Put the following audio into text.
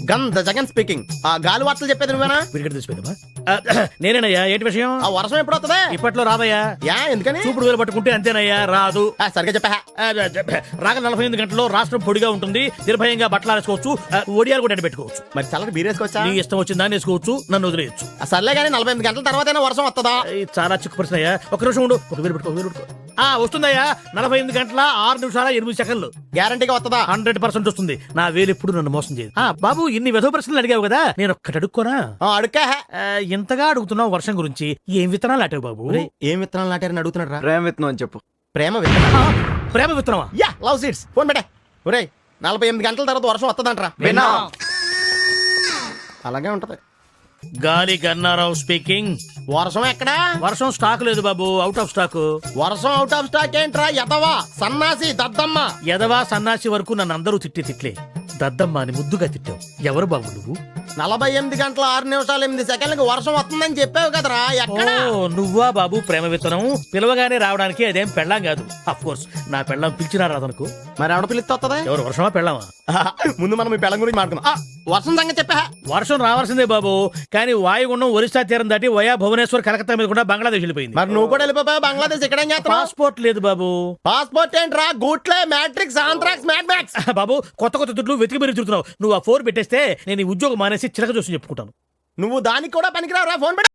గంధ జగన్ స్పీకింగ్. ఆ గాలి వార్తలు చెప్పేది నువ్వేనా? విరిగడ తీసిపోయిందమ్మా. నేనేనయ్యా, ఏంటి విషయం? ఆ వర్షం ఎప్పుడు వస్తుంది? ఇప్పట్లో రాదయ్యా. యా ఎందుకని? చూపుడు వేలు పట్టుకుంటే అంతేనయ్యా, రాదు. సరిగ్గా చెప్పా. రాగల 48 గంటల్లో రాష్ట్రం పొడిగా ఉంటుంది, నిర్భయంగా బట్టలు వేసుకోవచ్చు, ఒడియాలు కూడా పెట్టుకోవచ్చు. మరి చల్లటి బీరేసుకోవచ్చా? నీ ఇష్టం వచ్చిందా వేసుకోవచ్చు, నన్ను వదిలేయచ్చు. సర్లే కానీ 48 గంటల తర్వాత వర్షం వస్తుందా? చాలా చిక్కు పరిస్థితి అయ్యా. ఒక నిమిషం ఉండు, ఒక వేలు పెట్టుకో. వస్తుందయ్యా. 48 గంటల 6 నిమిషాల 8 సెకండ్లు. గ్యారంటీగా వస్తుందా? 100% వస్తుంది. నా వేలు ఎప్పుడు నన్ను మోసం చేయదు. బాబు, ఇన్ని వెధవ ప్రశ్నలు అడిగావు కదా, నేను ఒక్కటి అడుక్కోనా? అడుక్కా. ఇంతగా అడుగుతున్నావు వర్షం గురించి, ఏం విత్తనాలు నాటావు బాబు? ఏం విత్తనాలు నాటారని అడుగుతున్నాడు రా. ప్రేమ విత్తనం అని చెప్పు. ప్రేమ విత్తనం? ప్రేమ విత్తనమా? Yeah, love seeds. ఫోన్ పెట్టే. ఒరే 48 గంటల తర్వాత వర్షం వస్తుందంటరా. అలాగే ఉంటది. గాలి గన్నారావు స్పీకింగ్. వర్షం ఎక్కడా? వర్షం స్టాక్ లేదు బాబు, అవుట్ ఆఫ్ స్టాక్. వర్షం అవుట్ ఆఫ్ స్టాక్ ఏంట్రా? ఎదవా సన్నాసి దద్దమ్మ. ఎదవా సన్నాసి వరకు నన్ను అందరూ తిట్లే. దద్దమ్మ అని ముద్దుగా తిట్టావు. ఎవరు బాబు నువ్వు? 48 గంటల 6 నిమిషాల 8 సెకండ్లకు వర్షం వస్తుందని చెప్పావు కదరా. ఎక్కడ? నువ్వా బాబు ప్రేమ విత్తనం? పిలవగానే రావడానికి అదేం పెళ్ళాం కాదు. అఫ్ కోర్స్ నా పెళ్ళాం పిలిచినా రాదనుకో. మరి ఆవిడ పిలిస్తే వస్తుందా? ఎవరు, వర్షమా పెళ్ళామా? ముందు మనం ఈ పెళ్ళం గురించి మాట్లాడుకుందాం. వర్షం సంగతి చెప్పా. వర్షం రావాల్సిందే బాబు, కానీ వాయుగుండం ఒరిస్సా తీరం దాటి వయా భువనేశ్వర్ కలకత్తా మీద కూడా బంగ్లాదేశ్ వెళ్ళిపోయింది. మరి నువ్వు కూడా వెళ్ళిపోయావు బంగ్లాదేశ్. ఇక్కడ ఏం చేస్తావు? పాస్పోర్ట్ లేదు బాబు. పాస్పోర్ట్ ఏంట్రా? గూట్లే, మ్యాట్రిక్స్, ఆంథ్రాక్స్, మ్యాడ్ మ్యాక్స్. బాబు, కొత్త దుడ్లు వెతికి మరీ తిరుగుతున్నావు. నువ్వు ఆ 4 పెట్టేస్తే నేను ఈ ఉద్యోగం మానేసి చిలక చూసి చెప్పుకుంటాను. నువ్వు దానికి కూడా పనికిరావురా. ఫోన్ పెట్టి